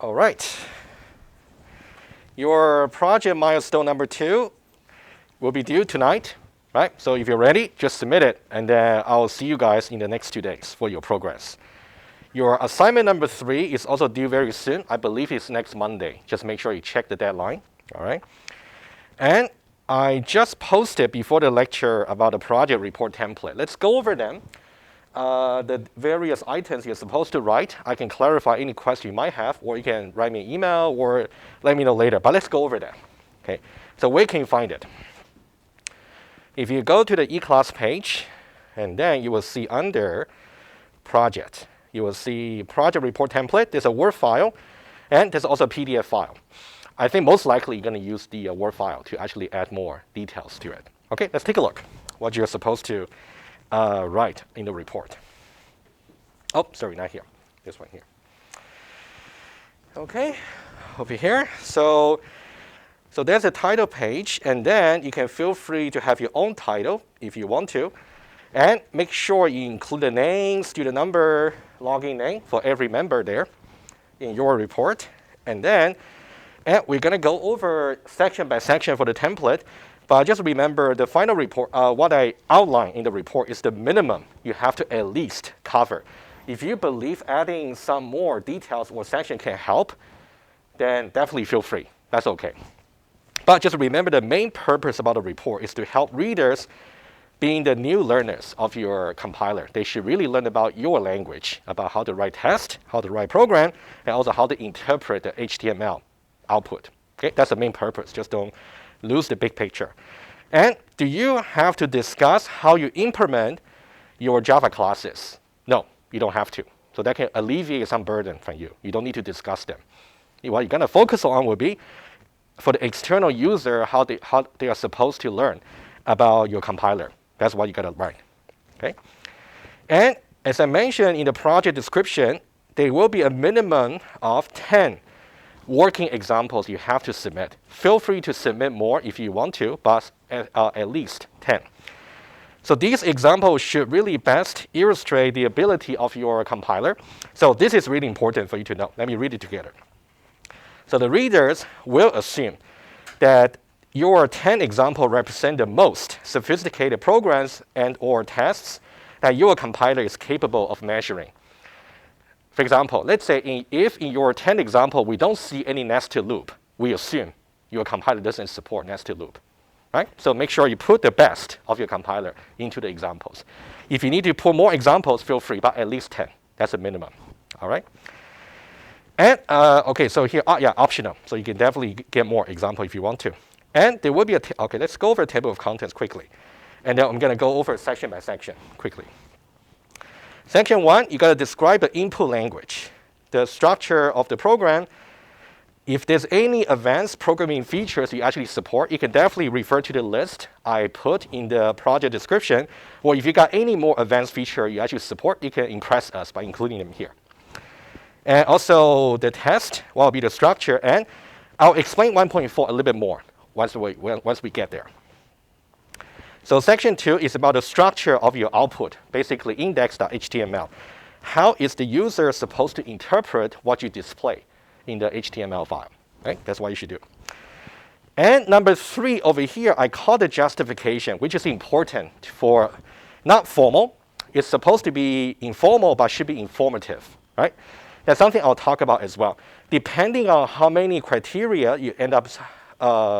All right. Your project milestone number 2 will be due tonight, right? So if you're ready, just submit it, and then I'll see you guys in the next 2 days for your progress. Your assignment number 3 is also due very soon. I believe it's next Monday. Just make sure you check the deadline, all right? And I just posted before the lecture about the project report template. Let's go over them. The various items you're supposed to write. I can clarify any question you might have, or you can write me an email or let me know later. But let's go over that. Okay. So where can you find it? If you go to the eClass page, and then you will see under project, you will see project report template. There's a Word file, and there's also a PDF file. I think most likely you're going to use the Word file to actually add more details to it. Okay, let's take a look what you're supposed to write in the report. Oh, sorry, not here. This one here. Okay, over here. So there's a title page, and then you can feel free to have your own title if you want to. And make sure you include the name, student number, login name for every member there in your report. And then we're going to go over section by section for the template. But just remember the final report, what I outline in the report is the minimum you have to at least cover. If you believe adding some more details or section can help, then definitely feel free. That's okay. But just remember the main purpose about the report is to help readers being the new learners of your compiler. They should really learn about your language, about how to write tests, how to write program, and also how to interpret the HTML output. Okay, that's the main purpose. Just don't lose the big picture. And do you have to discuss how you implement your Java classes? No, you don't have to. So that can alleviate some burden from you. You don't need to discuss them. What you're going to focus on will be for the external user, how they are supposed to learn about your compiler. That's what you got to write. Okay? And as I mentioned in the project description, there will be a minimum of 10 working examples you have to submit. Feel free to submit more if you want to, but at least 10. So these examples should really best illustrate the ability of your compiler. So this is really important for you to know. Let me read it together. So the readers will assume that your 10 examples represent the most sophisticated programs and or tests that your compiler is capable of measuring. For example, let's say if in your 10 example we don't see any nested loop, we assume your compiler doesn't support nested loop. Right? So make sure you put the best of your compiler into the examples. If you need to put more examples, feel free, but at least 10. That's a minimum. All right? And okay, so here, optional. So you can definitely get more examples if you want to. And there will be okay, let's go over a table of contents quickly. And then I'm going to go over section by section quickly. Section 1, you got to describe the input language, the structure of the program. If there's any advanced programming features you actually support, you can definitely refer to the list I put in the project description. Or if you got any more advanced feature you actually support, you can impress us by including them here. And also the test will be the structure. And I'll explain 1.4 a little bit more once we get there. So section 2 is about the structure of your output, basically index.html. How is the user supposed to interpret what you display in the HTML file? Right? That's what you should do. And number 3 over here, I call the justification, which is important for not formal. It's supposed to be informal, but should be informative. Right? That's something I'll talk about as well. Depending on how many criteria you end up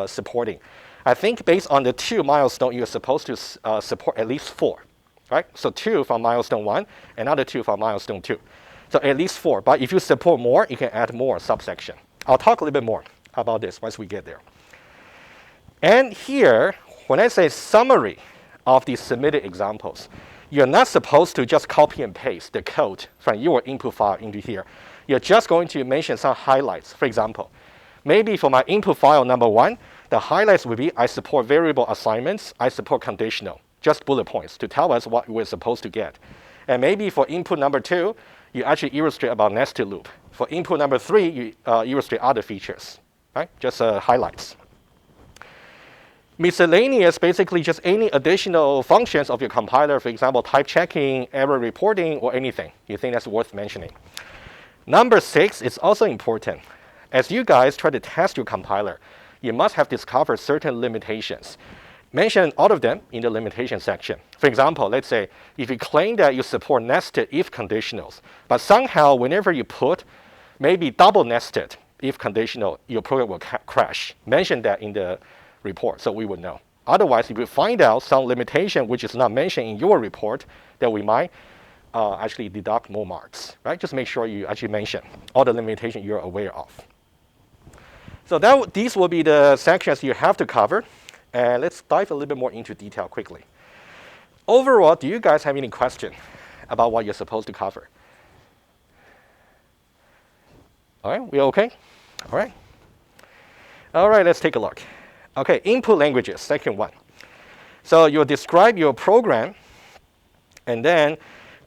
supporting. I think based on the 2 milestones, you're supposed to support at least 4, right? So 2 from milestone 1, another 2 from milestone 2. So at least 4. But if you support more, you can add more subsection. I'll talk a little bit more about this once we get there. And here, when I say summary of the submitted examples, you're not supposed to just copy and paste the code from your input file into here. You're just going to mention some highlights. For example, maybe for my input file number 1, the highlights will be I support variable assignments, I support conditional, just bullet points to tell us what we're supposed to get. And maybe for input number 2, you actually illustrate about nested loop. For input number 3, you illustrate other features, right? Just highlights. Miscellaneous, basically just any additional functions of your compiler, for example, type checking, error reporting, or anything you think that's worth mentioning. Number 6 is also important. As you guys try to test your compiler, you must have discovered certain limitations. Mention all of them in the limitation section. For example, let's say if you claim that you support nested if conditionals, but somehow whenever you put maybe double nested if conditional, your program will crash. Mention that in the report so we would know. Otherwise, if you find out some limitation which is not mentioned in your report, then we might actually deduct more marks, right? Just make sure you actually mention all the limitations you're aware of. So these will be the sections you have to cover. And let's dive a little bit more into detail quickly. Overall, do you guys have any question about what you're supposed to cover? All right, we okay? All right. All right, let's take a look. Okay, input languages, second one. So you'll describe your program, and then,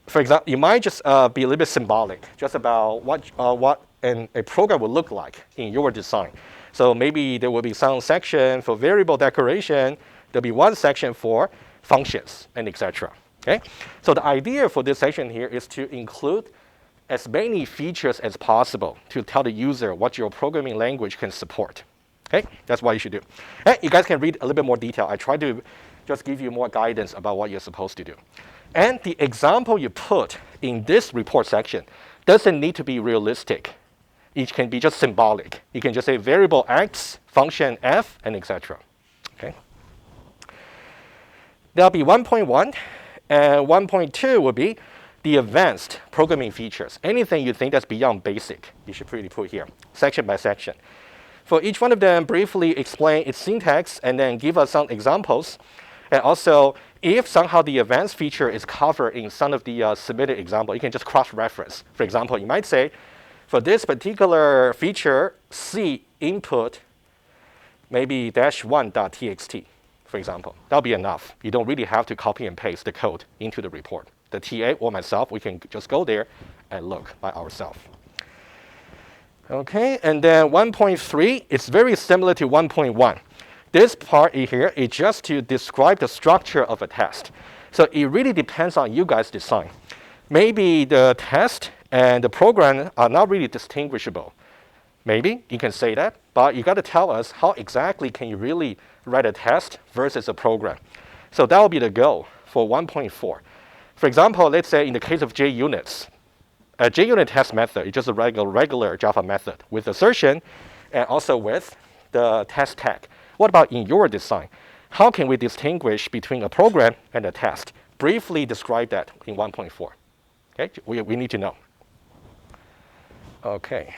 for example, you might just be a little bit symbolic, just about what a program would look like in your design. So maybe there will be some section for variable declaration. There'll be one section for functions and etc. Okay. So the idea for this section here is to include as many features as possible to tell the user what your programming language can support. Okay. That's what you should do. And you guys can read a little bit more detail. I try to just give you more guidance about what you're supposed to do. And the example you put in this report section doesn't need to be realistic. It can be just symbolic. You can just say variable x, function f, and etc. Okay. There'll be 1.1, and 1.2 will be the advanced programming features. Anything you think that's beyond basic, you should pretty put here, section by section. For each one of them, briefly explain its syntax, and then give us some examples. And also, if somehow the advanced feature is covered in some of the submitted example, you can just cross-reference. For example, you might say, for this particular feature, C input maybe -1.txt, for example. That'll be enough. You don't really have to copy and paste the code into the report. The TA or myself, we can just go there and look by ourselves. Okay, and then 1.3, it's very similar to 1.1. This part here is just to describe the structure of a test. So it really depends on you guys' design. Maybe the test and the program are not really distinguishable. Maybe you can say that, but you got to tell us how exactly can you really write a test versus a program. So that will be the goal for 1.4. For example, let's say in the case of JUnits, a JUnit test method is just a regular Java method with assertion and also with the test tag. What about in your design? How can we distinguish between a program and a test? Briefly describe that in 1.4. Okay, we need to know. Okay.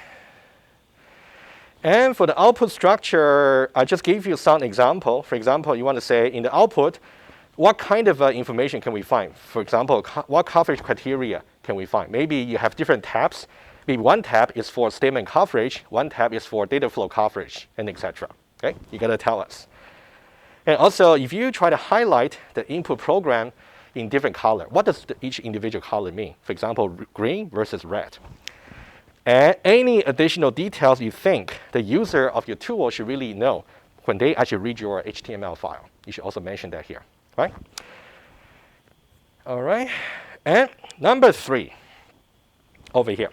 And for the output structure, I just gave you some example. For example, you want to say in the output, what kind of information can we find? For example, what coverage criteria can we find? Maybe you have different tabs. Maybe one tab is for statement coverage, one tab is for data flow coverage, and etc. Okay, you got to tell us. And also, if you try to highlight the input program in different color, what does each individual color mean? For example, green versus red. And any additional details you think the user of your tool should really know when they actually read your HTML file. You should also mention that here, right? All right. And number 3, over here.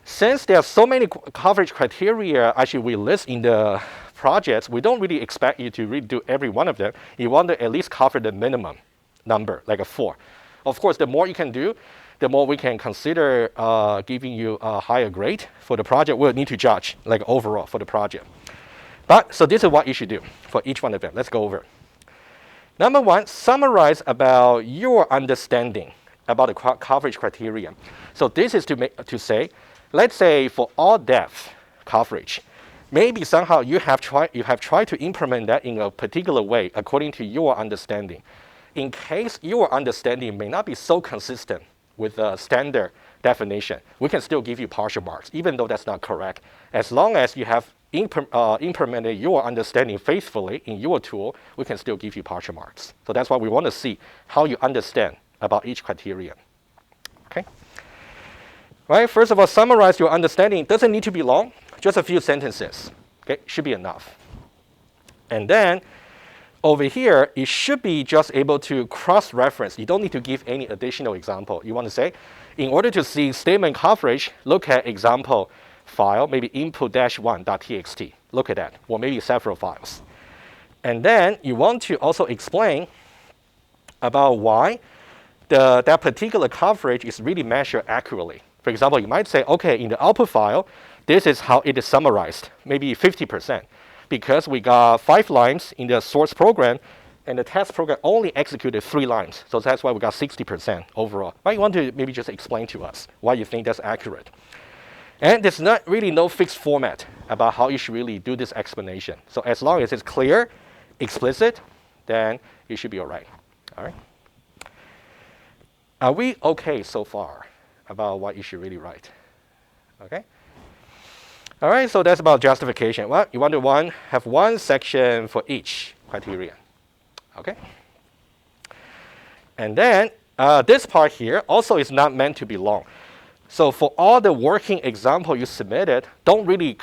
Since there are so many coverage criteria actually we list in the projects, we don't really expect you to redo every one of them. You want to at least cover the minimum number, like a 4. Of course, the more you can do, the more we can consider giving you a higher grade for the project. We'll need to judge like overall for the project. But so this is what you should do for each one of them. Let's go over. Number 1, summarize about your understanding about the coverage criteria. So this is to say, let's say for all depth coverage, maybe somehow you have tried to implement that in a particular way according to your understanding. In case your understanding may not be so consistent with the standard definition, we can still give you partial marks, even though that's not correct. As long as you have implemented your understanding faithfully in your tool, we can still give you partial marks. So that's why we want to see how you understand about each criterion. Okay? Right, first of all, summarize your understanding. It doesn't need to be long, just a few sentences. Okay, should be enough. And then over here, it should be just able to cross-reference. You don't need to give any additional example. You want to say, in order to see statement coverage, look at example file, maybe input-1.txt. Look at that, or maybe several files. And then you want to also explain about why that particular coverage is really measured accurately. For example, you might say, okay, in the output file, this is how it is summarized, maybe 50%, because we got 5 lines in the source program, and the test program only executed 3 lines. So that's why we got 60% overall. But you want to maybe just explain to us why you think that's accurate. And there's not really no fixed format about how you should really do this explanation. So as long as it's clear, explicit, then you should be all right. All right? Are we okay so far about what you should really write? Okay? All right, so that's about justification. Well, you want to have one section for each criterion. Okay? And then this part here also is not meant to be long. So for all the working example you submitted, don't really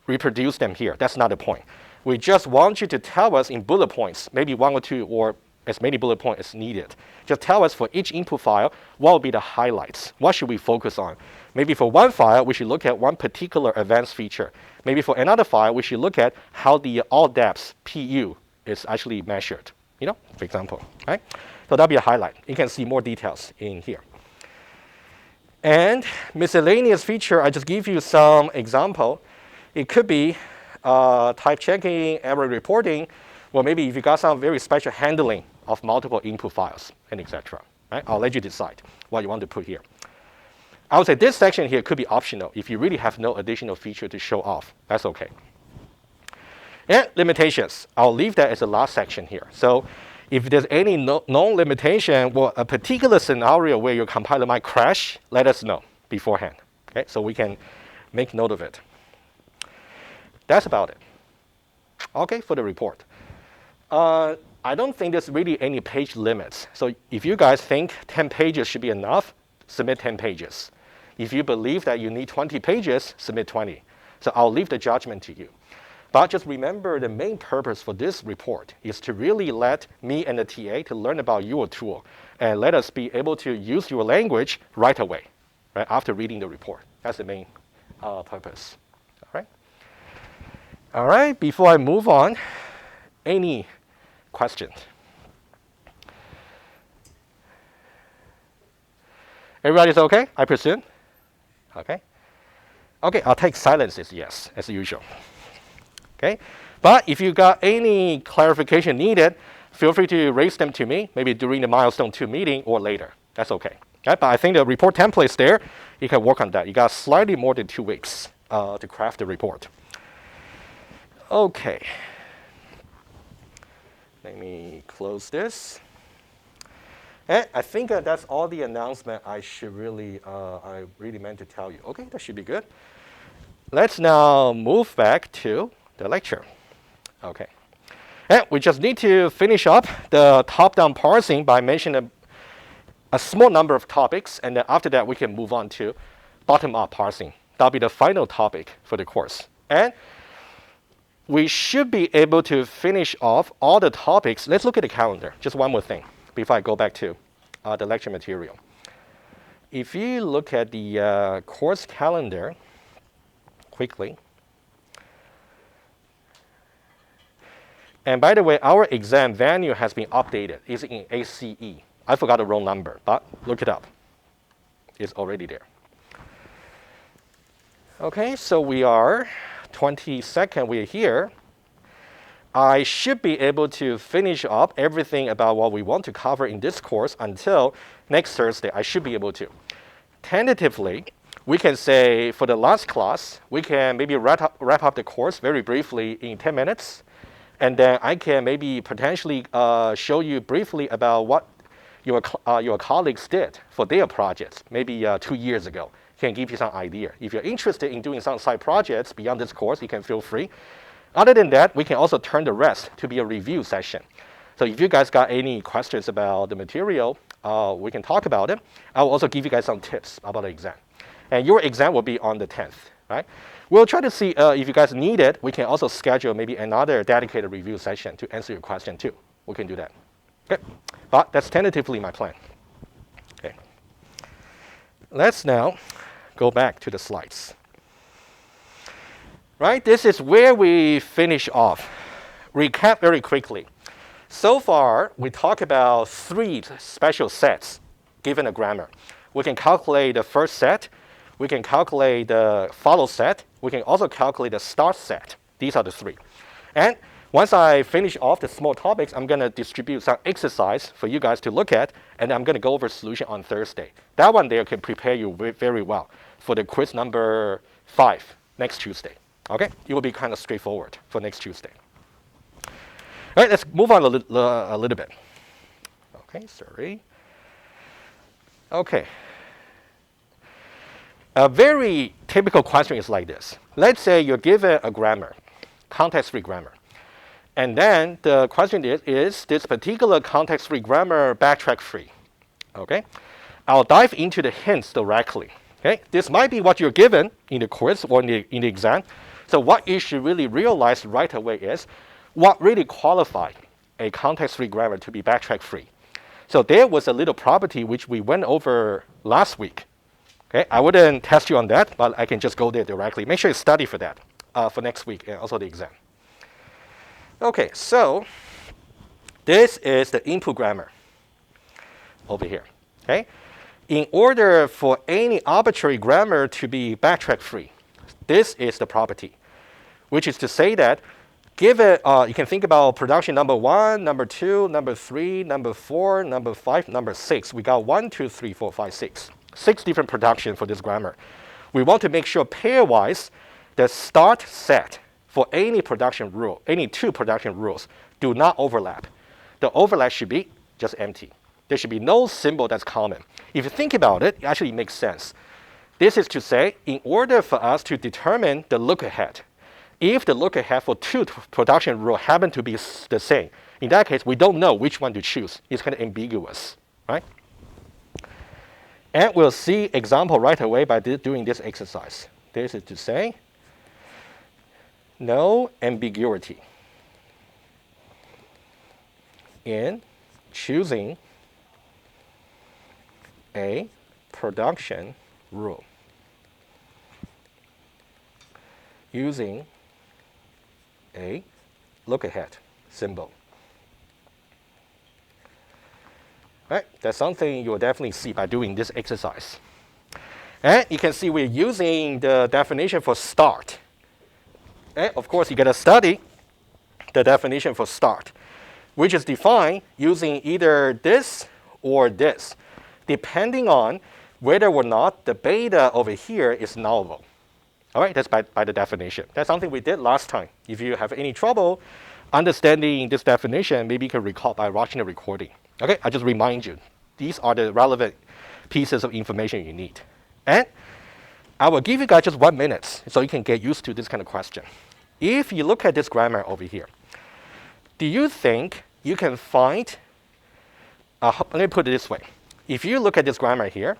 reproduce them here. That's not the point. We just want you to tell us in bullet points, maybe 1 or 2 or as many bullet points as needed. Just tell us for each input file, what will be the highlights? What should we focus on? Maybe for one file, we should look at one particular advanced feature. Maybe for another file, we should look at how the all depths PU is actually measured, for example, right? So that'll be a highlight. You can see more details in here. And miscellaneous feature, I just give you some example. It could be type checking, error reporting, or maybe if you got some very special handling of multiple input files, and etc. Right? I'll let you decide what you want to put here. I would say this section here could be optional. If you really have no additional feature to show off, that's okay. And limitations, I'll leave that as the last section here. So if there's any known limitation or a particular scenario where your compiler might crash, let us know beforehand. Okay? So we can make note of it. That's about it. Okay, for the report. I don't think there's really any page limits. So if you guys think 10 pages should be enough, submit 10 pages. If you believe that you need 20 pages, submit 20. So I'll leave the judgment to you. But just remember the main purpose for this report is to really let me and the TA to learn about your tool and let us be able to use your language right away, right, after reading the report. That's the main purpose. All right? All right, before I move on, any questions? Everybody's okay, I presume? Okay. Okay, I'll take silence as yes, as usual. Okay, but if you got any clarification needed, feel free to raise them to me, maybe during the Milestone 2 meeting or later. That's okay. Okay, but I think the report template is there. You can work on that. You got slightly more than 2 weeks to craft the report. Okay. Let me close this. And I think that's all the announcement I really meant to tell you. Okay, that should be good. Let's now move back to the lecture. Okay. And we just need to finish up the top-down parsing by mentioning a small number of topics, and then after that we can move on to bottom-up parsing. That'll be the final topic for the course. And we should be able to finish off all the topics. Let's look at the calendar. Just one more thing before I go back to the lecture material. If you look at the course calendar quickly, and by the way, our exam venue has been updated. It's in ACE. I forgot the roll number, but look it up. It's already there. Okay, so we are 22nd, we're here. I should be able to finish up everything about what we want to cover in this course until next Thursday. I should be able to. Tentatively, we can say for the last class, we can maybe wrap up the course very briefly in 10 minutes. And then I can maybe potentially show you briefly about what your colleagues did for their projects, maybe 2 years ago. Can give you some idea. If you're interested in doing some side projects beyond this course, you can feel free. Other than that, we can also turn the rest to be a review session. So if you guys got any questions about the material, we can talk about it. I will also give you guys some tips about the exam. And your exam will be on the 10th right? We'll try to see if you guys need it. We can also schedule maybe another dedicated review session to answer your question too. We can do that. Okay, but that's tentatively my plan. Okay, let's now go back to the slides. Right, this is where we finish off. Recap very quickly. So far, we talked about 3 special sets given a grammar. We can calculate the first set. We can calculate the follow set. We can also calculate the start set. These are the 3. And once I finish off the small topics, I'm going to distribute some exercise for you guys to look at, and I'm going to go over solution on Thursday. That one there can prepare you very well for the quiz number 5 next Tuesday. Okay, it will be kind of straightforward for next Tuesday. All right, let's move on a little bit. Okay, sorry. Okay. A very typical question is like this. Let's say you're given a grammar, context-free grammar. And then the question is this particular context-free grammar backtrack-free? Okay, I'll dive into the hints directly. Okay, this might be what you're given in the quiz or in the exam. So what you should really realize right away is what really qualifies a context-free grammar to be backtrack-free. So there was a little property which we went over last week. Okay, I wouldn't test you on that, but I can just go there directly. Make sure you study for that for next week and also the exam. Okay, so this is the input grammar over here. Okay, in order for any arbitrary grammar to be backtrack-free, this is the property, which is to say that given, you can think about production number 1, number 2, number 3, number 4, number 5, number 6. We got 1, 2, 3, 4, 5, 6. 6 different production for this grammar. We want to make sure pairwise the start set for any production rule, any 2 production rules, do not overlap. The overlap should be just empty. There should be no symbol that's common. If you think about it, it actually makes sense. This is to say, in order for us to determine the look-ahead, if the look-ahead for 2 production rules happen to be the same, in that case, we don't know which one to choose. It's kind of ambiguous, right? And we'll see example right away by doing this exercise. This is to say, no ambiguity in choosing a production rule using a look-ahead symbol. Right? That's something you'll definitely see by doing this exercise. And you can see we're using the definition for start. And of course, you got to study the definition for start, which is defined using either this or this, depending on whether or not the beta over here is nullable. All right, that's by the definition. That's something we did last time. If you have any trouble understanding this definition, maybe you can recall by watching the recording. Okay, I just remind you, these are the relevant pieces of information you need. And I will give you guys just 1 minute so you can get used to this kind of question. If you look at this grammar over here, do you think you can find, let me put it this way. If you look at this grammar here,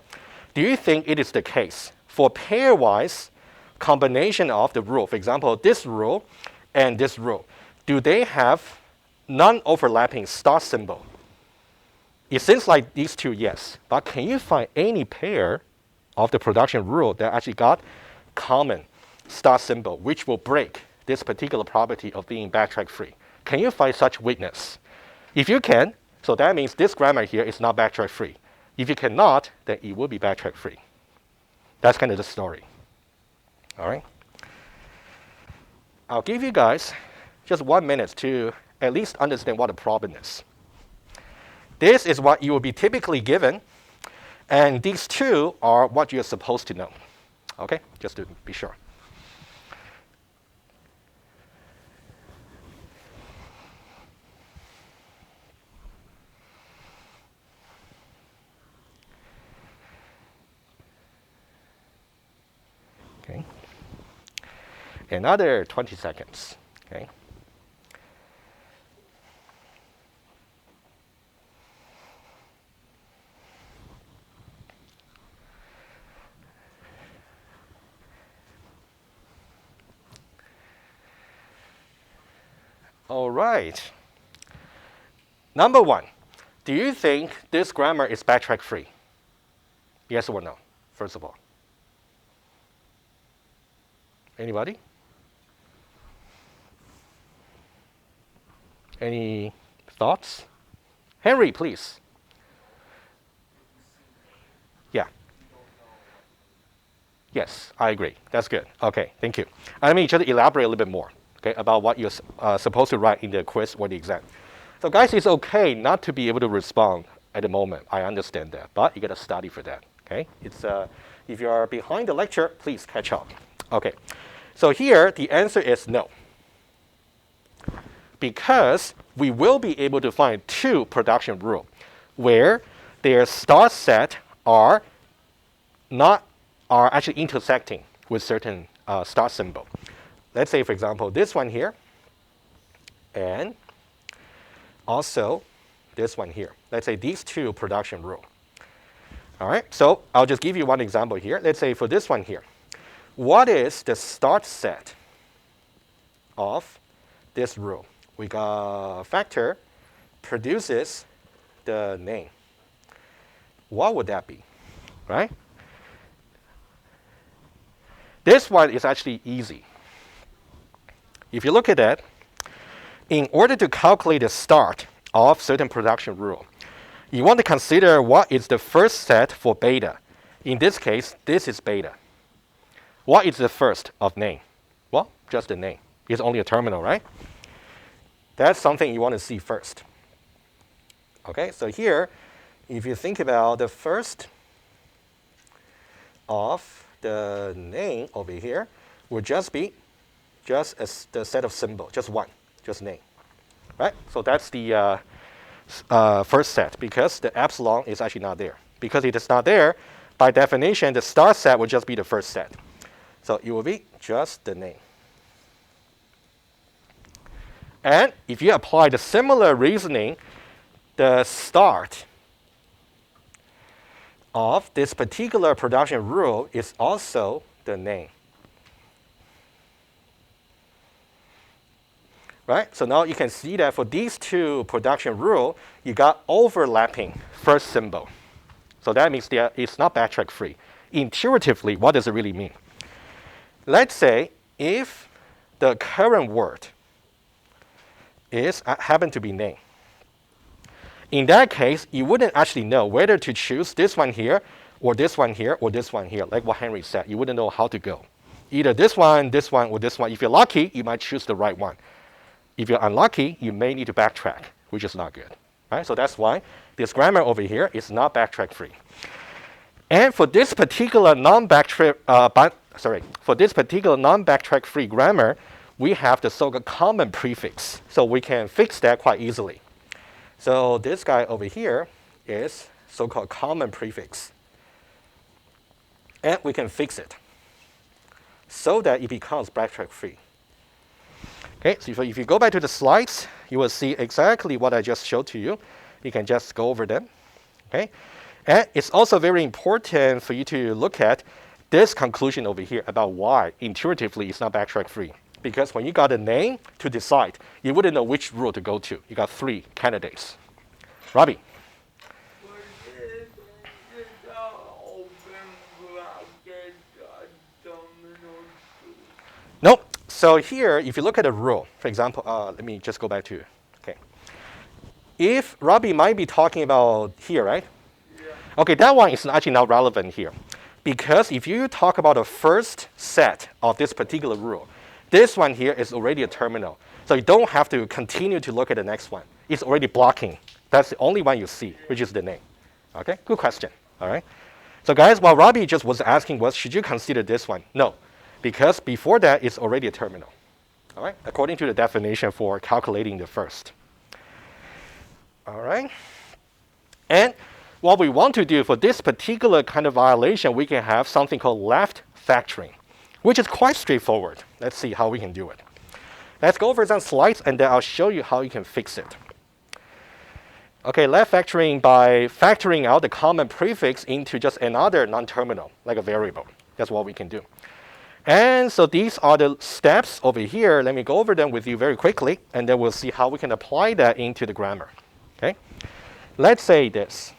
do you think it is the case for pairwise combination of the rule, for example, this rule and this rule, do they have non-overlapping start symbol? It seems like these two, yes. But can you find any pair of the production rule that actually got common start symbol, which will break this particular property of being backtrack free? Can you find such witness? If you can, so that means this grammar here is not backtrack free. If you cannot, then it will be backtrack free. That's kind of the story. All right? I'll give you guys just 1 minute to at least understand what the problem is. This is what you will be typically given, and these 2 are what you're supposed to know. Okay? Just to be sure. Okay. Another 20 seconds. Okay. All right. Number one, do you think this grammar is backtrack free? Yes or no, first of all? Anybody? Any thoughts? Henry, please. Yeah. Yes, I agree. That's good. Okay, thank you. Let me just elaborate a little bit more, okay, about what you're supposed to write in the quiz or the exam. So guys, it's okay not to be able to respond at the moment. I understand that, but you got to study for that, okay? It's, if you are behind the lecture, please catch up. Okay, so here the answer is no. Because we will be able to find two production rules where their start set are actually intersecting with certain start symbol. Let's say, for example, this one here, and also this one here. Let's say these two production rules. All right, so I'll just give you one example here. Let's say for this one here, what is the start set of this rule? We got factor produces the name. What would that be, right? This one is actually easy. If you look at that, in order to calculate the start of certain production rule, you want to consider what is the first set for beta. In this case, this is beta. What is the first of name? Well, just the name. It's only a terminal, right? That's something you want to see first. Okay, so here, if you think about the first of the name over here, would just be just the set of symbol, just one, just name, right? So that's the first set because the epsilon is actually not there. Because it is not there, by definition, the start set would just be the first set. So it will be just the name. And if you apply the similar reasoning, the start of this particular production rule is also the name. Right? So now you can see that for these two production rules, you got overlapping first symbol. So that means it's not backtrack free. Intuitively, what does it really mean? Let's say if the current word happen to be name. In that case, you wouldn't actually know whether to choose this one here, or this one here, or this one here, like what Henry said. You wouldn't know how to go. Either this one, or this one. If you're lucky, you might choose the right one. If you're unlucky, you may need to backtrack, which is not good. Right? So that's why this grammar over here is not backtrack free. And for this particular non-backtrack free grammar, we have the so-called common prefix. So we can fix that quite easily. So this guy over here is so-called common prefix. And we can fix it so that it becomes backtrack free. Okay, so if you go back to the slides, you will see exactly what I just showed to you. You can just go over them. Okay, and it's also very important for you to look at this conclusion over here about why intuitively it's not backtrack free. Because when you got a name to decide, you wouldn't know which rule to go to. You got three candidates. Robbie. Nope. So here, if you look at a rule, for example, let me just go back to, okay. If Robbie might be talking about here, right? Yeah. Okay, that one is actually not relevant here. Because if you talk about the first set of this particular rule, this one here is already a terminal. So you don't have to continue to look at the next one. It's already blocking. That's the only one you see, which is the name. Okay, good question. All right. So guys, what Robbie just was asking was, should you consider this one? No, because before that, it's already a terminal. All right, according to the definition for calculating the first. All right. And what we want to do for this particular kind of violation, we can have something called left factoring, which is quite straightforward. Let's see how we can do it. Let's go over some slides, and then I'll show you how you can fix it. Okay, left factoring by factoring out the common prefix into just another non-terminal, like a variable. That's what we can do. And so these are the steps over here. Let me go over them with you very quickly, and then we'll see how we can apply that into the grammar. Okay? Let's say this.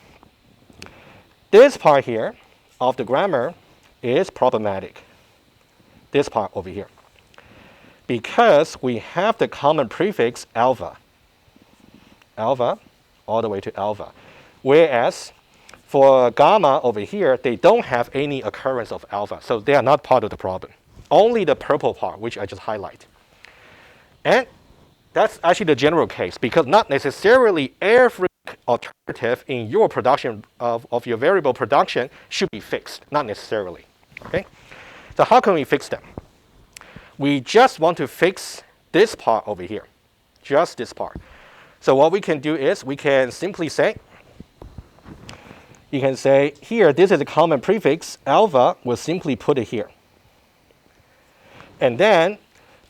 This part here of the grammar is problematic. This part over here. Because we have the common prefix alpha. Alpha all the way to alpha. Whereas for gamma over here, they don't have any occurrence of alpha. So they are not part of the problem. Only the purple part, which I just highlight. And that's actually the general case, because not necessarily every alternative in your production of your variable production should be fixed. Not necessarily. Okay? So how can we fix them? We just want to fix this part over here. Just this part. So what we can do is we can simply say, you can say here, this is a common prefix. Alpha, we'll simply put it here. And then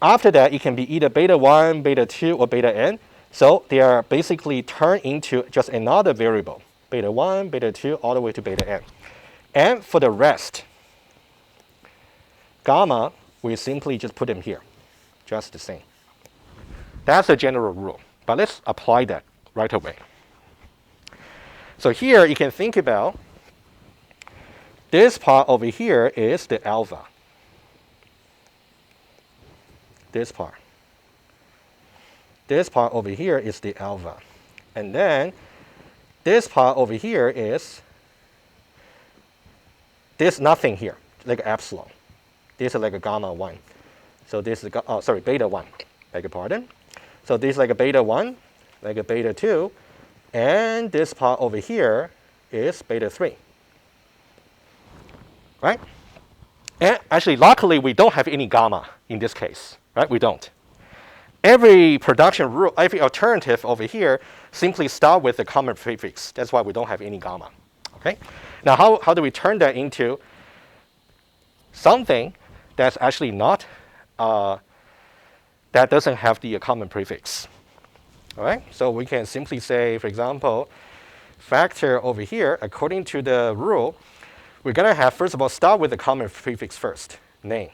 after that, it can be either beta 1, beta 2, or beta n. So they are basically turned into just another variable. Beta 1, beta 2, all the way to beta n. And for the rest, gamma, we simply just put them here. Just the same. That's the general rule. But let's apply that right away. So here you can think about this part over here is the alpha. This part. This part over here is the alpha. And then this part over here is this nothing here, like epsilon. This is like a gamma 1. So this is, beta 1. Beg your pardon. So this is like a beta 1, like a beta 2. And this part over here is beta 3. Right? And actually, luckily, we don't have any gamma in this case. Right? We don't. Every production rule, every alternative over here simply start with the common prefix. That's why we don't have any gamma. Okay? Now, how do we turn that into something that's actually not, that doesn't have the common prefix? All right? So we can simply say, for example, factor over here, according to the rule, we're going to have, first of all, start with the common prefix first, name.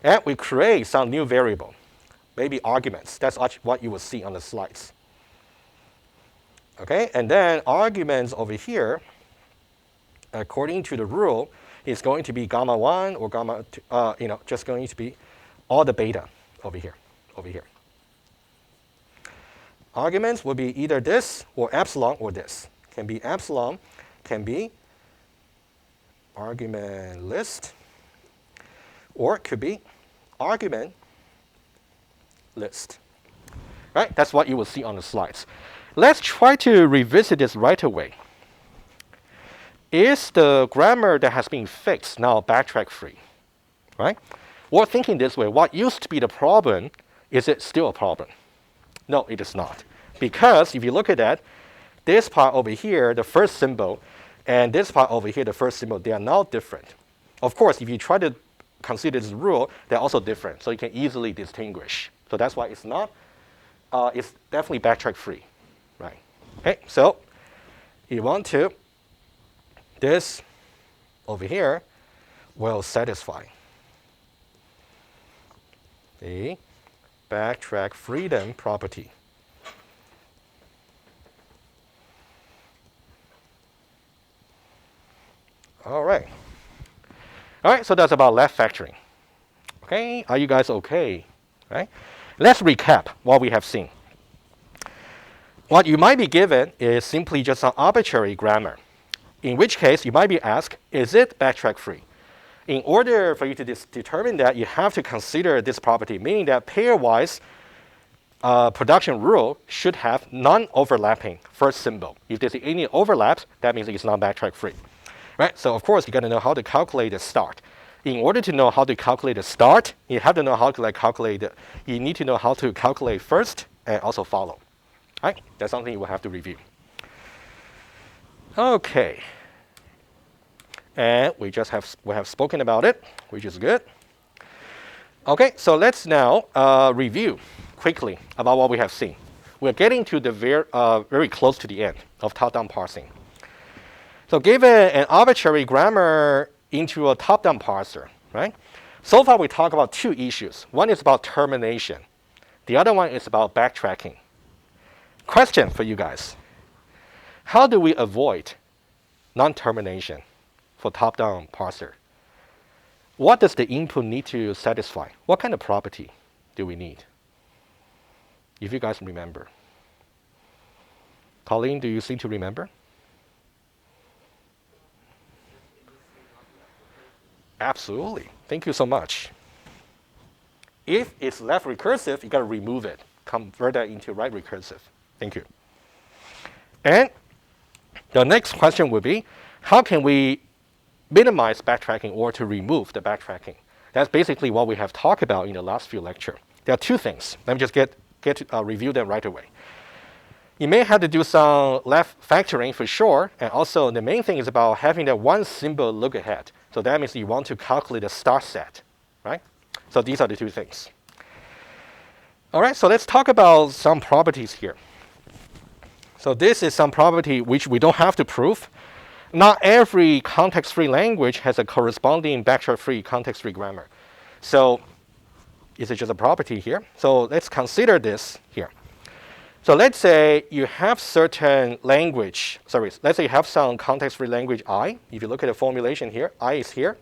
And we create some new variable, maybe arguments. That's what you will see on the slides. Okay? And then arguments over here, according to the rule, is going to be gamma 1 or gamma 2, just going to be all the beta over here. Arguments will be either this or epsilon or this. Can be epsilon, can be argument list, or it could be argument list. Right? That's what you will see on the slides. Let's try to revisit this right away. Is the grammar that has been fixed now backtrack free? Right? Or thinking this way, what used to be the problem, is it still a problem? No, it is not. Because if you look at that, this part over here, the first symbol, and this part over here, the first symbol, they are now different. Of course, if you try to consider this rule, they're also different. So you can easily distinguish. So that's why it's not, it's definitely backtrack free. Right? Okay, so you want to, this over here will satisfy the backtrack freedom property. All right. All right, so that's about left factoring. Okay, are you guys okay? Right? Let's recap what we have seen. What you might be given is simply just an arbitrary grammar, in which case you might be asked, is it backtrack free? In order for you to determine that, you have to consider this property, meaning that pairwise production rule should have non-overlapping first symbol. If there's any overlaps, that means it's not backtrack free. Right? So of course, you got to know how to calculate the start. In order to know how to calculate the start, you have to know how to calculate you need to know how to calculate first and also follow. Right? That's something you will have to review. Okay. And we have spoken about it, which is good. Okay, so let's now review quickly about what we have seen. We're getting to the very close to the end of top-down parsing. So given an arbitrary grammar into a top-down parser, right? So far, we talked about two issues. One is about termination. The other one is about backtracking. Question for you guys. How do we avoid non-termination for top-down parser? What does the input need to satisfy? What kind of property do we need? If you guys remember. Colleen, do you seem to remember? Absolutely. Thank you so much. If it's left recursive, you got to remove it. Convert that into right recursive. Thank you. And the next question would be, how can we minimize backtracking or to remove the backtracking? That's basically what we have talked about in the last few lectures. There are two things. Let me just get to review them right away. You may have to do some left factoring for sure, and also the main thing is about having that one symbol look ahead. So that means you want to calculate the start set, right? So these are the two things. All right, so let's talk about some properties here. So this is some property which we don't have to prove. Not every context-free language has a corresponding backtrack-free context-free grammar. So it's just a property here. So let's consider this here. So let's say you have certain language, let's say you have some context-free language I. If you look at the formulation here, I is here.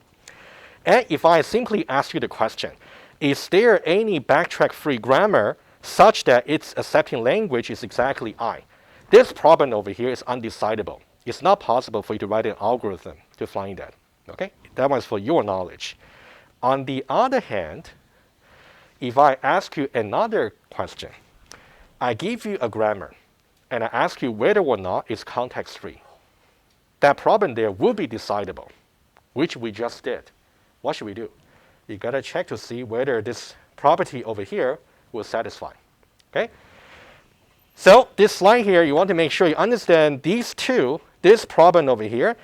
And if I simply ask you the question, is there any backtrack-free grammar such that its accepting language is exactly I? This problem over here is undecidable. It's not possible for you to write an algorithm to find that. Okay? That one's for your knowledge. On the other hand, if I ask you another question, I give you a grammar, and I ask you whether or not it's context-free. That problem there will be decidable, which we just did. What should we do? You got to check to see whether this property over here will satisfy. Okay? So this slide here, you want to make sure you understand these two, this problem over here.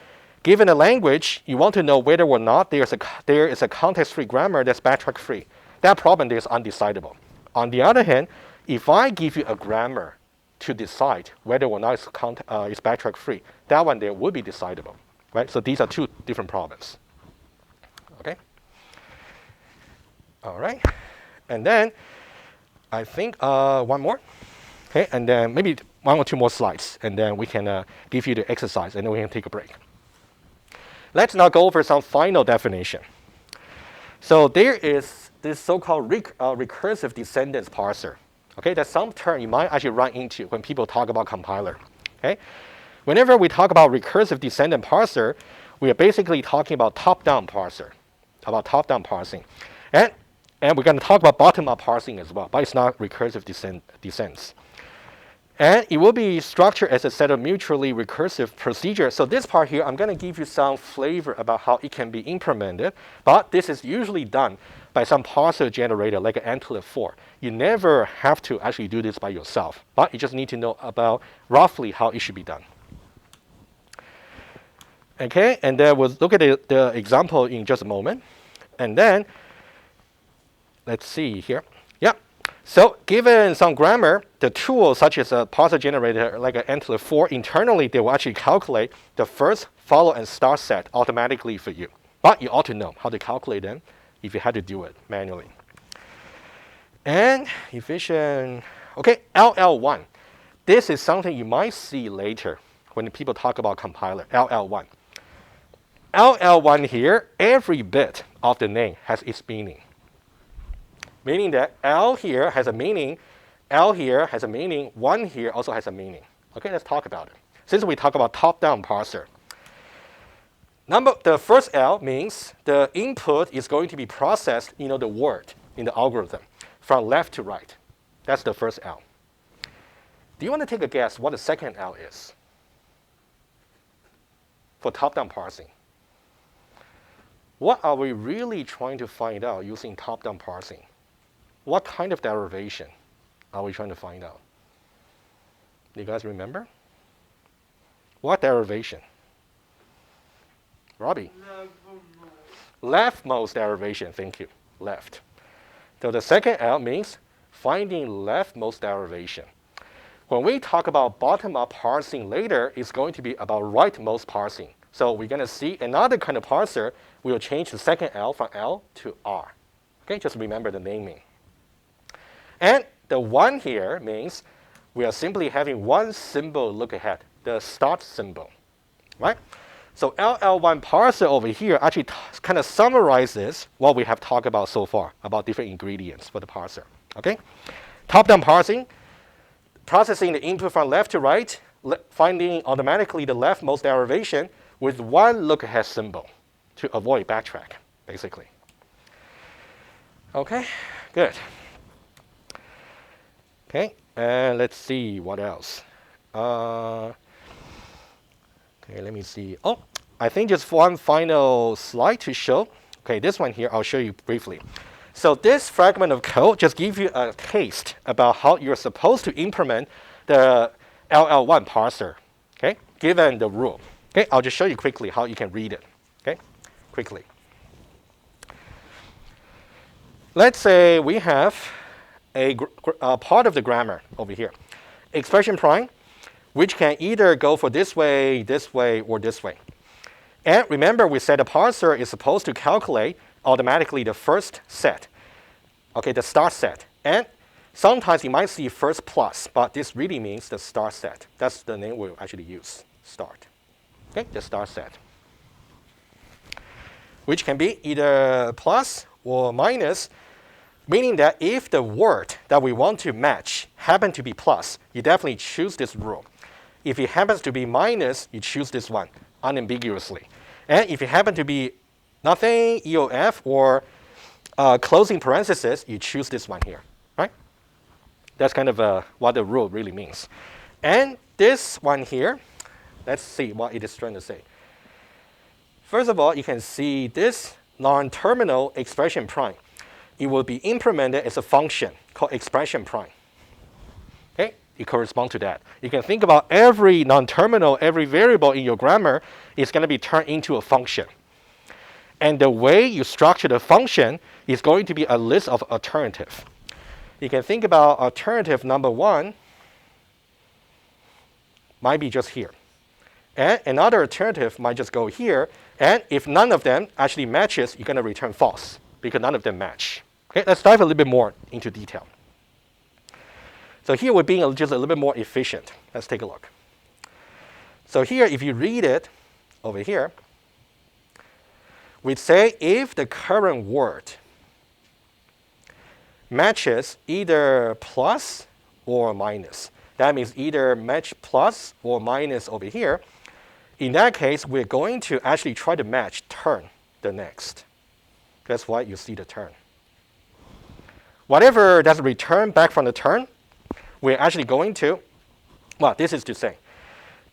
Given a language, you want to know whether or not there is a context-free grammar that's backtrack-free. That problem there is undecidable. On the other hand, if I give you a grammar to decide whether or not it's backtrack-free, that one there will be decidable, right? So these are two different problems. Okay. All right. And then I think one more. Okay. And then maybe one or two more slides, and then we can give you the exercise, and then we can take a break. Let's now go over some final definition. So there is this so-called recursive descendants parser. Okay, that's some term you might actually run into when people talk about compiler. Okay, whenever we talk about recursive descendant parser, we are basically talking about top-down parser, about top-down parsing, and we're going to talk about bottom-up parsing as well, but it's not recursive descents. And it will be structured as a set of mutually recursive procedures. So this part here, I'm going to give you some flavor about how it can be implemented, but this is usually done by some parser generator like an Untitled 4. You never have to actually do this by yourself, but you just need to know about roughly how it should be done. Okay, and then we'll look at the example in just a moment. And then, let's see here. Yeah, so given some grammar, the tool such as a parser generator like an Untitled 4, internally they will actually calculate the first, follow, and start set automatically for you. But you ought to know how to calculate them if you had to do it manually. And efficient, okay, LL1. This is something you might see later when people talk about compiler, LL1. LL1 here, every bit of the name has its meaning. Meaning that L here has a meaning, L here has a meaning, 1 here also has a meaning. Okay, let's talk about it. Since we talk about top-down parser, the first L means the input is going to be processed, the word in the algorithm from left to right. That's the first L. Do you want to take a guess what the second L is for top-down parsing? What are we really trying to find out using top-down parsing? What kind of derivation are we trying to find out? Do you guys remember? What derivation? Robbie? Leftmost derivation, thank you. Left. So the second L means finding leftmost derivation. When we talk about bottom-up parsing later, it's going to be about rightmost parsing. So we're going to see another kind of parser. We'll change the second L from L to R. Okay, just remember the naming. And the 1 here means we are simply having one symbol look ahead, the start symbol, right? So LL1 parser over here actually kind of summarizes what we have talked about so far about different ingredients for the parser. Okay, top-down parsing, processing the input from left to right, finding automatically the leftmost derivation with one look-ahead symbol to avoid backtrack, basically. Okay, good. Okay, and let's see what else. Okay, let me see. Oh, I think just one final slide to show. Okay, this one here, I'll show you briefly. So this fragment of code just gives you a taste about how you're supposed to implement the LL1 parser, okay, given the rule. Okay, I'll just show you quickly how you can read it, okay, quickly. Let's say we have a part of the grammar over here, expression prime, which can either go for this way, or this way. And remember, we said the parser is supposed to calculate automatically the first set, okay, the start set. And sometimes you might see first plus, but this really means the start set. That's the name we'll actually use, start. Okay, the start set, which can be either plus or minus, meaning that if the word that we want to match happen to be plus, you definitely choose this rule. If it happens to be minus, you choose this one unambiguously. And if it happens to be nothing, EOF, or closing parenthesis, you choose this one here, right? That's kind of what the rule really means. And this one here, let's see what it is trying to say. First of all, you can see this non-terminal expression prime. It will be implemented as a function called expression prime. Okay, it corresponds to that. You can think about every non-terminal, every variable in your grammar is going to be turned into a function. And the way you structure the function is going to be a list of alternatives. You can think about alternative number 1 might be just here. And another alternative might just go here. And if none of them actually matches, you're going to return false because none of them match. Okay, let's dive a little bit more into detail. So here we're being just a little bit more efficient. Let's take a look. So here, if you read it over here, we'd say if the current word matches either plus or minus, that means either match plus or minus over here, in that case, we're going to actually try to match turn the next. That's why you see the turn. Whatever that's returned back from the turn, we're actually going to, well, this is to say,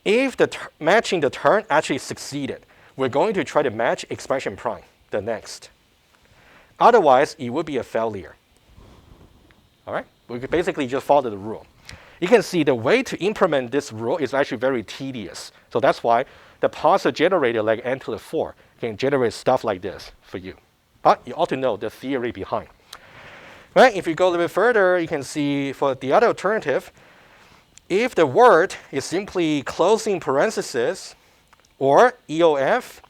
if the matching the turn actually succeeded, we're going to try to match expression prime, the next. Otherwise, it would be a failure. All right? We could basically just follow the rule. You can see the way to implement this rule is actually very tedious. So that's why the parser generator like n to the 4 can generate stuff like this for you. But you ought to know the theory behind. Right? If you go a little bit further, you can see for the other alternative, if the word is simply closing parenthesis or EOF,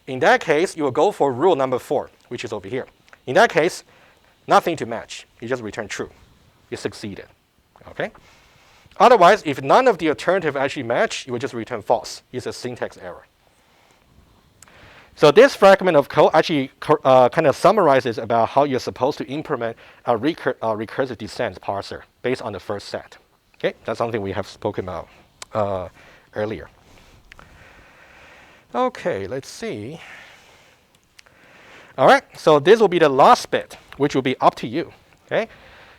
in that case, you will go for rule number 4, which is over here. In that case, nothing to match. You just return true. You succeeded. Okay? Otherwise, if none of the alternative actually match, you will just return false. It's a syntax error. So this fragment of code actually kind of summarizes about how you're supposed to implement a recursive descent parser based on the first set. Okay, that's something we have spoken about earlier. Okay, let's see. All right, so this will be the last bit, which will be up to you. Okay,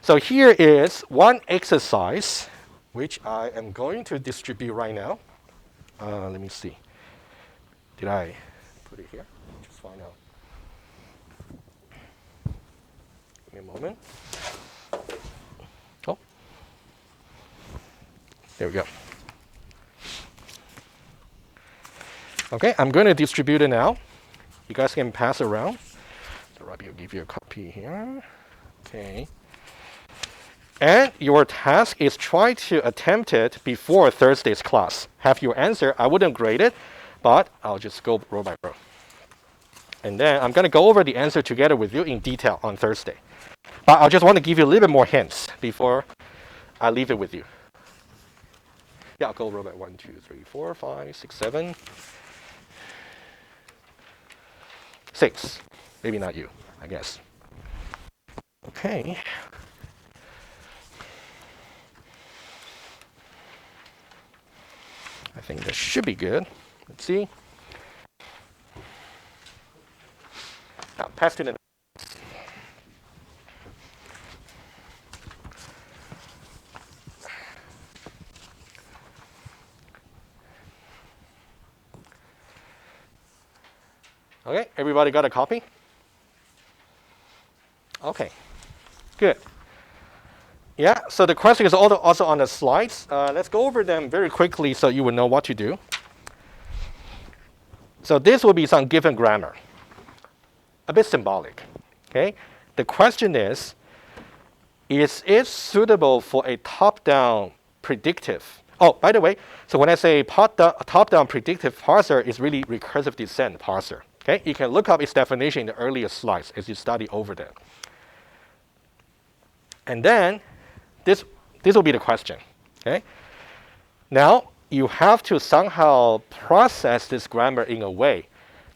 so here is one exercise, which I am going to distribute right now. Let me see. Did I put it here? Just find out. Give me a moment. Oh, there we go. Okay, I'm going to distribute it now. You guys can pass around. So Robbie will give you a copy here. Okay. And your task is try to attempt it before Thursday's class. Have your answer. I wouldn't grade it, but I'll just go row by row. And then I'm going to go over the answer together with you in detail on Thursday. But I just want to give you a little bit more hints before I leave it with you. Yeah, I'll go over by 1, 2, 3, 4, 5, 6, 7, 6. Maybe not you, I guess. Okay. I think this should be good. Let's see. Now, pass to the. Okay, everybody got a copy? Okay, good. Yeah, so the question is also on the slides. Let's go over them very quickly so you will know what to do. So this will be some given grammar, a bit symbolic. Okay, the question is it suitable for a top-down predictive? Oh, by the way, so when I say top-down predictive parser, it's really recursive descent parser. Okay, you can look up its definition in the earlier slides as you study over them. And then this will be the question. Okay, now you have to somehow process this grammar in a way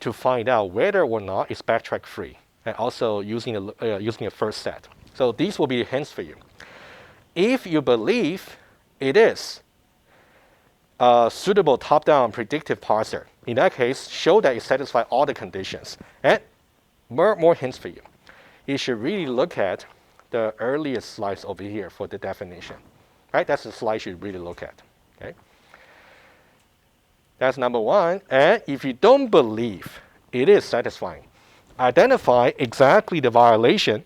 to find out whether or not it's backtrack free, and also using a first set. So these will be hints for you. If you believe it is a suitable top-down predictive parser, in that case, show that it satisfies all the conditions. And more hints for you. You should really look at the earliest slides over here for the definition. Right? That's the slide you should really look at. Okay? That's number one. And if you don't believe it is satisfying, identify exactly the violation,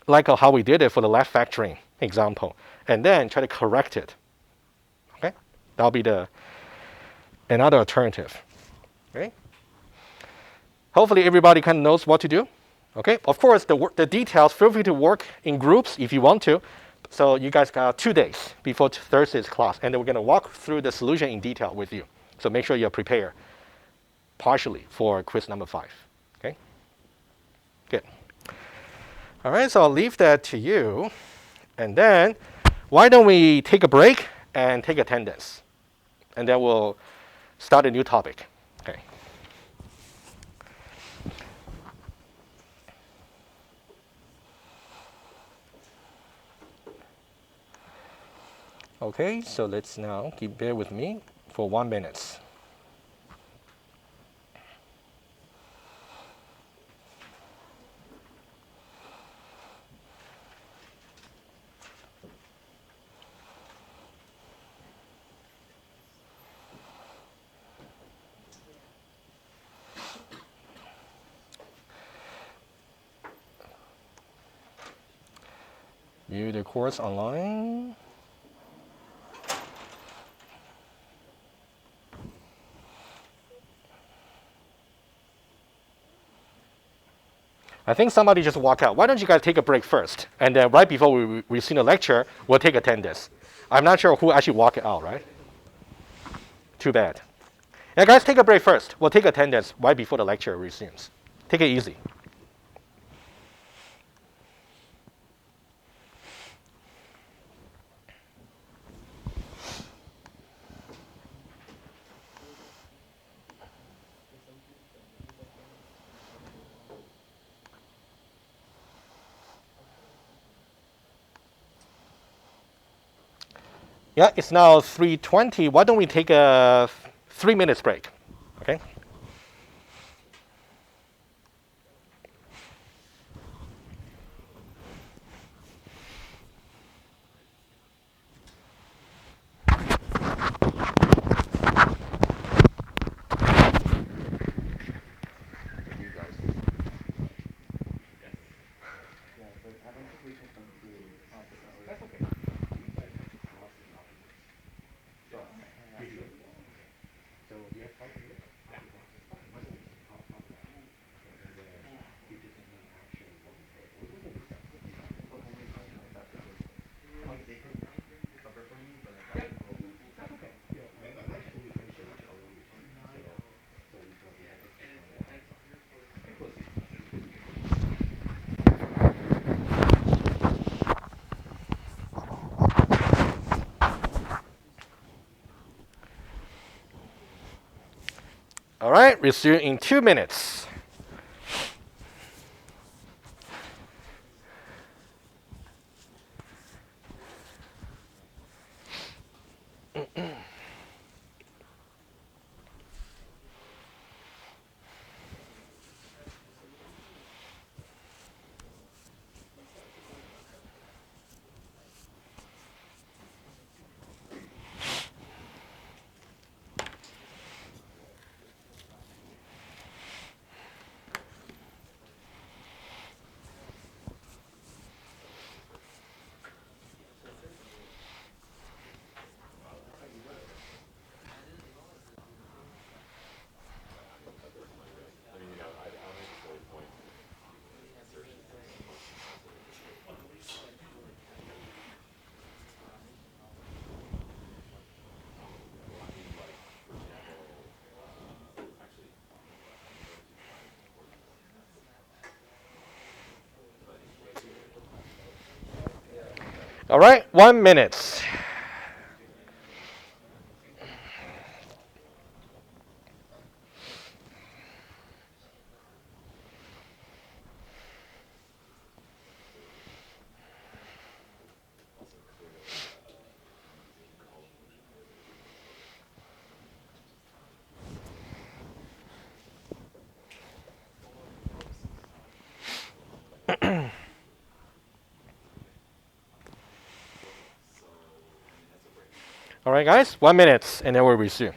like how we did it for the refactoring example, and then try to correct it. Okay? That'll be another alternative. Okay? Hopefully everybody kind of knows what to do. Okay? Of course, the details, feel free to work in groups if you want to. So you guys got 2 days before Thursday's class, and then we're going to walk through the solution in detail with you. So make sure you're prepared partially for quiz number 5. Okay? Good. All right, so I'll leave that to you. And then why don't we take a break and take attendance? And then we'll start a new topic. Okay. Okay, so let's now bear with me for 1 minute. View the course online. I think somebody just walked out. Why don't you guys take a break first? And then right before we resume the lecture, we'll take attendance. I'm not sure who actually walked out, right? Too bad. Yeah, guys, take a break first. We'll take attendance right before the lecture resumes. Take it easy. Yeah, it's now 3:20. Why don't we take a 3 minutes break? Okay. All right, resume in 2 minutes. All right, 1 minute. All right, guys, 1 minute, and then we'll resume.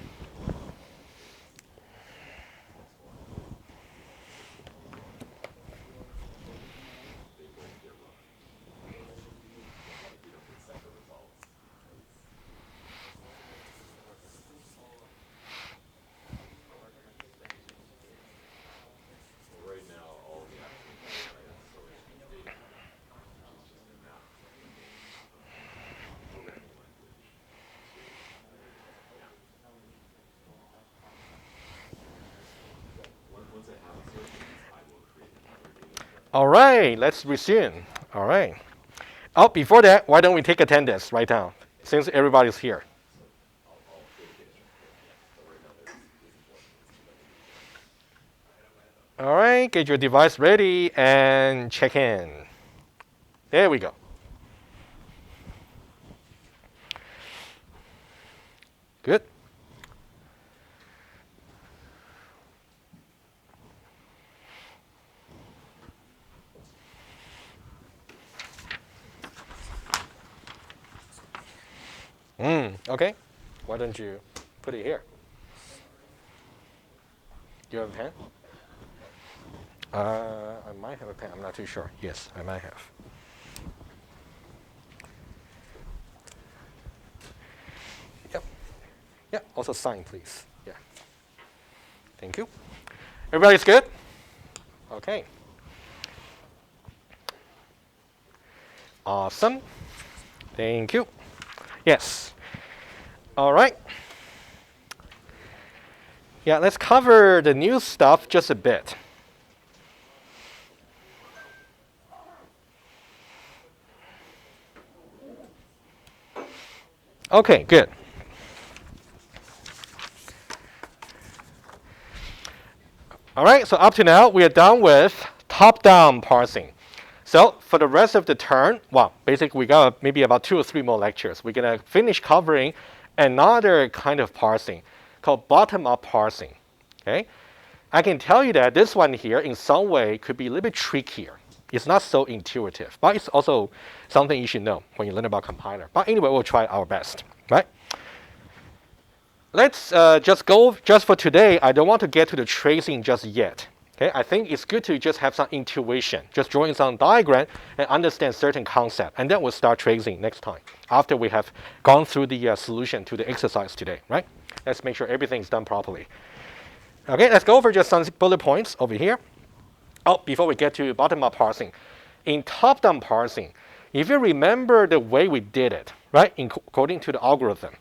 All right, let's resume. All right. Oh, before that, why don't we take attendance right now, since everybody's here? All right, get your device ready and check in. There we go. Good. Okay. Why don't you put it here? Do you have a pen? I might have a pen. I'm not too sure. Yes, I might have. Yep. Yeah. Also sign, please. Yeah. Thank you. Everybody's good? Okay. Awesome. Thank you. Yes. All right. Yeah, let's cover the new stuff just a bit. Okay, good. All right, so up to now, we are done with top-down parsing. So for the rest of the term, well, basically we got maybe about 2 or 3 more lectures. We're going to finish covering another kind of parsing called bottom-up parsing. Okay, I can tell you that this one here in some way could be a little bit trickier. It's not so intuitive, but it's also something you should know when you learn about compiler. But anyway, we'll try our best, right? Let's just for today, I don't want to get to the tracing just yet. Okay, I think it's good to just have some intuition, just drawing some diagram and understand certain concept, and then we'll start tracing next time after we have gone through the solution to the exercise today, right? Let's make sure everything's done properly. Okay, let's go over just some bullet points over here. Oh, before we get to bottom-up parsing. In top-down parsing, if you remember the way we did it, right, according to the algorithm,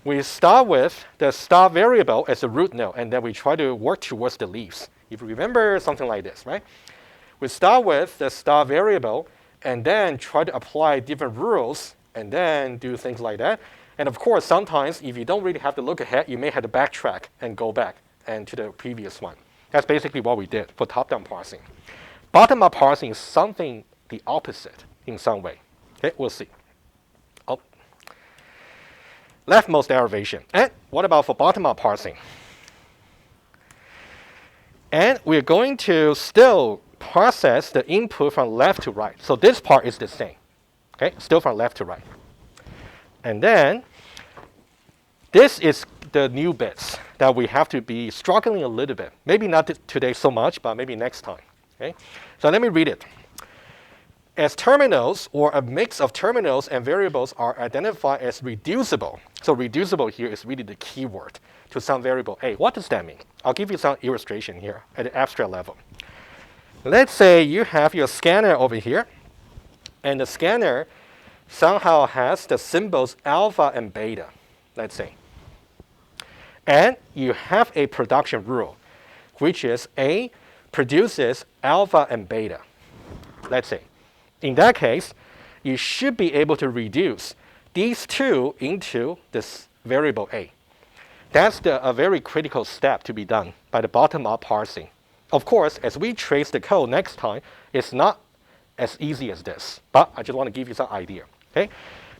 we start with the start variable as a root node, and then we try to work towards the leaves. If you remember something like this, right? We start with the start variable, and then try to apply different rules, and then do things like that. And of course, sometimes if you don't really have to look ahead, you may have to backtrack and go back and to the previous one. That's basically what we did for top-down parsing. Bottom-up parsing is something the opposite in some way. Okay, we'll see. Oh. Leftmost derivation. And what about for bottom-up parsing? And we're going to still process the input from left to right. So this part is the same. Okay, still from left to right. And then this is the new bits that we have to be struggling a little bit. Maybe not today so much, but maybe next time. Okay? So let me read it. As terminals or a mix of terminals and variables are identified as reducible. So reducible here is really the key word to some variable A. What does that mean? I'll give you some illustration here at the abstract level. Let's say you have your scanner over here, and the scanner somehow has the symbols alpha and beta, let's say. And you have a production rule, which is A produces alpha and beta, let's say. In that case, you should be able to reduce these two into this variable A. That's a very critical step to be done by the bottom-up parsing. Of course, as we trace the code next time, it's not as easy as this, but I just want to give you some idea. Okay?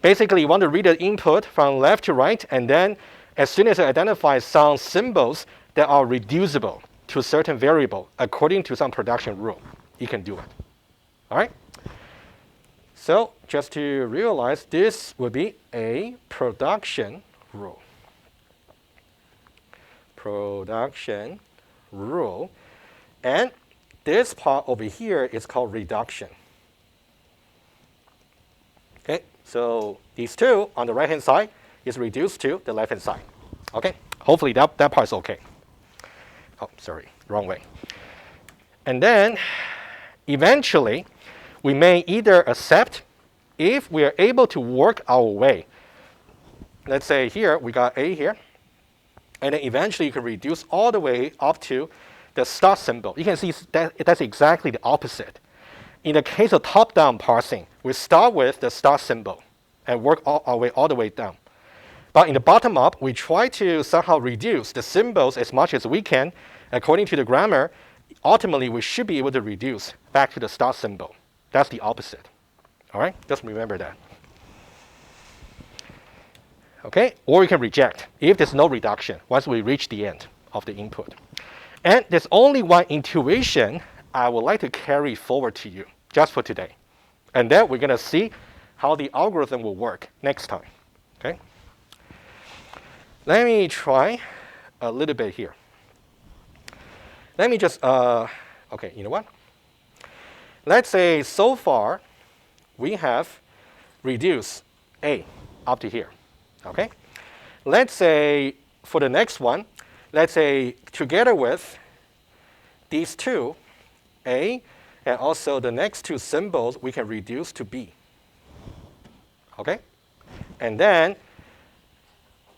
Basically, you want to read the input from left to right, and then as soon as it identifies some symbols that are reducible to a certain variable according to some production rule, you can do it. All right? So just to realize, this would be a production rule. Production rule. And this part over here is called reduction. Okay, so these two on the right-hand side is reduced to the left-hand side. Okay, hopefully that part is okay. Oh, sorry, wrong way. And then eventually, we may either accept if we are able to work our way. Let's say here, we got A here. And then eventually you can reduce all the way up to the start symbol. You can see that's exactly the opposite. In the case of top-down parsing, we start with the start symbol and work our way all the way down. But in the bottom-up, we try to somehow reduce the symbols as much as we can. According to the grammar, ultimately we should be able to reduce back to the start symbol. That's the opposite. All right? Just remember that. Okay? Or we can reject if there's no reduction once we reach the end of the input. And there's only one intuition I would like to carry forward to you just for today. And then we're going to see how the algorithm will work next time. Okay? Let me try a little bit here. Let me just, okay, you know what? Let's say so far we have reduced A up to here. Okay? Let's say for the next one, let's say together with these two, A, and also the next two symbols, we can reduce to B. Okay? And then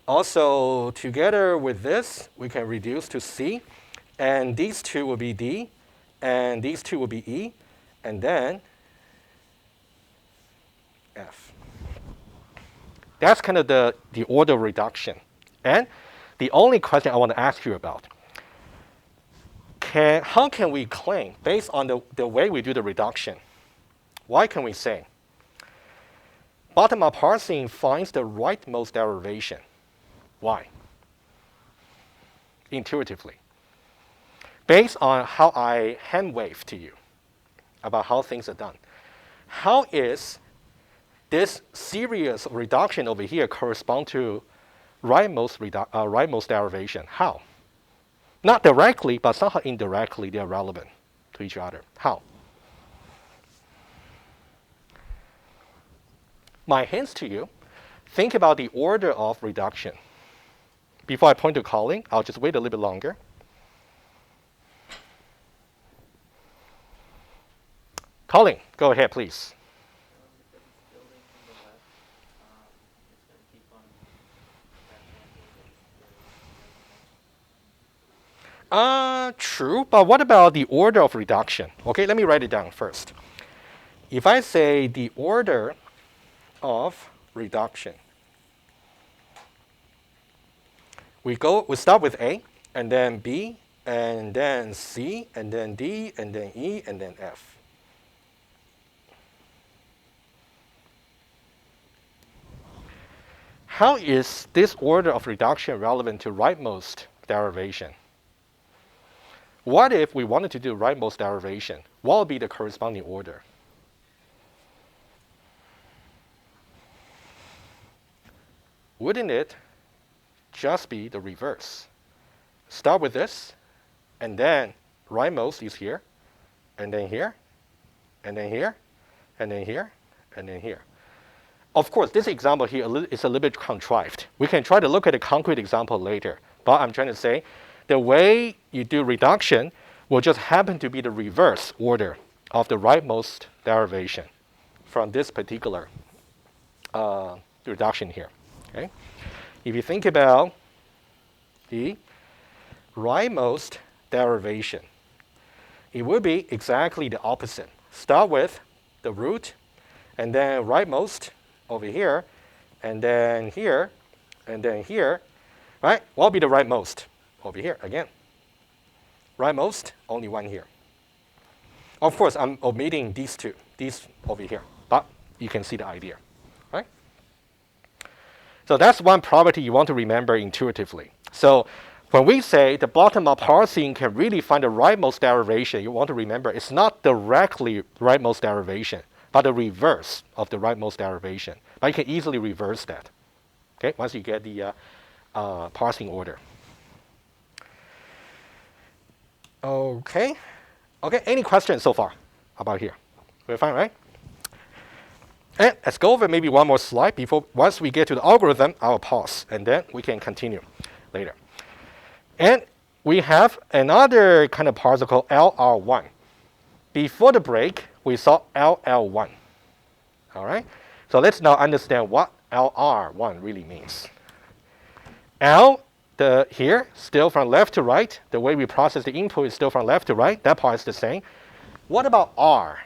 also together with this, we can reduce to C, and these two will be D, and these two will be E, and then F. That's kind of the order of reduction. And the only question I want to ask you about, how can we claim, based on the way we do the reduction, why can we say bottom-up parsing finds the rightmost derivation? Why? Intuitively. Based on how I hand-wave to you about how things are done, how is this series of reduction over here correspond to rightmost derivation? How? Not directly, but somehow indirectly, they're relevant to each other. How? My hints to you, think about the order of reduction. Before I point to Colin, I'll just wait a little bit longer. Colin, go ahead, please. True, but what about the order of reduction? Okay, let me write it down first. If I say the order of reduction, we start with A, and then B, and then C, and then D, and then E, and then F. How is this order of reduction relevant to rightmost derivation? What if we wanted to do rightmost derivation? What would be the corresponding order? Wouldn't it just be the reverse? Start with this, and then rightmost is here, and then here, and then here, and then here, and then here. Of course, this example here is a little bit contrived. We can try to look at a concrete example later. But I'm trying to say, the way you do reduction will just happen to be the reverse order of the rightmost derivation from this particular reduction here. Okay? If you think about the rightmost derivation, it would be exactly the opposite. Start with the root, and then rightmost over here, and then here, and then here, right? What will be the rightmost? Over here again. Rightmost, only one here. Of course, I'm omitting these two, these over here, but you can see the idea, right? So that's one property you want to remember intuitively. So when we say the bottom-up parsing can really find the rightmost derivation, you want to remember it's not directly rightmost derivation, but the reverse of the rightmost derivation. But you can easily reverse that, okay, once you get the parsing order. Okay, any questions so far about here? We're fine, right? And let's go over maybe one more slide before, once we get to the algorithm, I'll pause, and then we can continue later. And we have another kind of parser called LR1. Before the break, we saw LL1. All right? So let's now understand what LR1 really means. L, here, still from left to right. The way we process the input is still from left to right. That part is the same. What about R?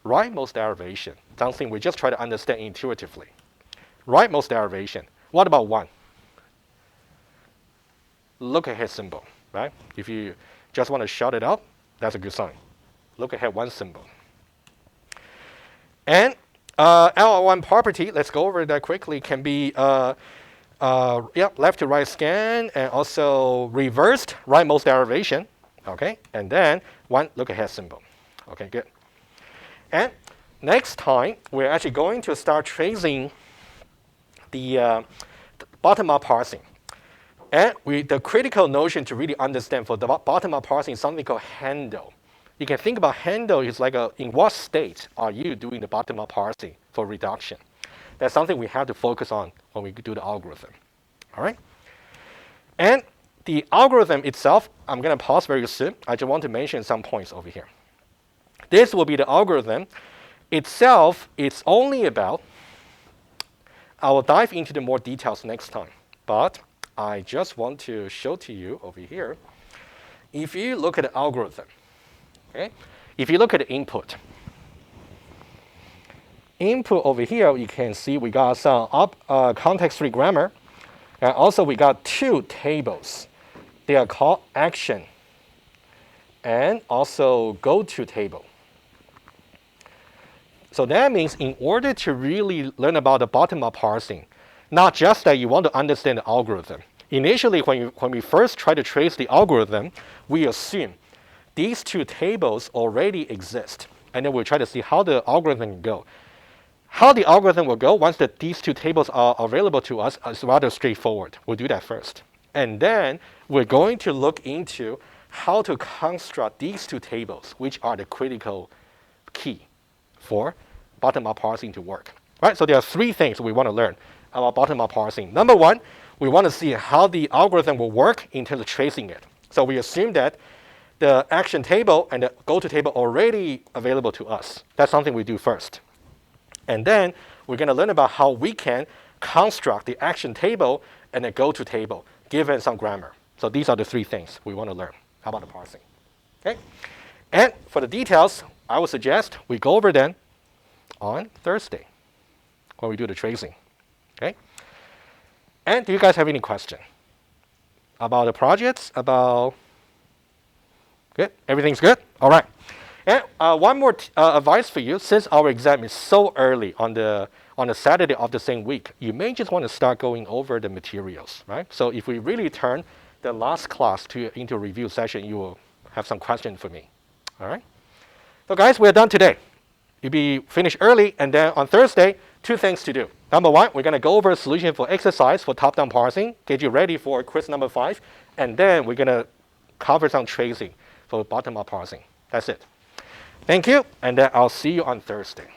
Rightmost derivation. Something we just try to understand intuitively. Rightmost derivation. What about 1? Look ahead symbol, right? If you just want to shout it out, that's a good sign. Look ahead 1 symbol. And LR1 property, let's go over that quickly, can be left to right scan, and also reversed rightmost derivation, okay? And then 1 look ahead symbol. Okay, good. And next time, we're actually going to start tracing the bottom-up parsing. And the critical notion to really understand for the bottom-up parsing is something called handle. You can think about handle is like in what state are you doing the bottom-up parsing for reduction? That's something we have to focus on when we do the algorithm. All right? And the algorithm itself, I'm going to pause very soon. I just want to mention some points over here. This will be the algorithm. Itself, it's only about, I will dive into the more details next time. But I just want to show to you over here, if you look at the algorithm, okay? If you look at the input over here, you can see we got some context-free grammar, and also we got 2 tables. They are called action and also go-to table. So that means in order to really learn about the bottom-up parsing, not just that you want to understand the algorithm. Initially, when we first try to trace the algorithm, we assume these 2 tables already exist. And then we'll try to see how the algorithm can go. How the algorithm will go once these 2 tables are available to us is rather straightforward. We'll do that first. And then we're going to look into how to construct these 2 tables, which are the critical key for bottom-up parsing to work. Right? So there are 3 things we want to learn about bottom-up parsing. Number 1, we want to see how the algorithm will work in terms of tracing it. So we assume that the action table and the go-to table are already available to us. That's something we do first. And then we're going to learn about how we can construct the action table and the go-to table, given some grammar. So these are the 3 things we want to learn about the parsing. Okay? And for the details, I would suggest we go over them on Thursday when we do the tracing. Okay? And do you guys have any question? About the projects? About good? Everything's good? All right. And one more advice for you. Since our exam is so early on the Saturday of the same week, you may just want to start going over the materials, right? So if we really turn the last class into a review session, you will have some questions for me. All right. So guys, we're done today. You'll be finished early, and then on Thursday, 2 things to do. Number 1, we're going to go over a solution for exercise for top-down parsing, get you ready for quiz number 5, and then we're going to cover some tracing for bottom-up parsing. That's it. Thank you, and then I'll see you on Thursday.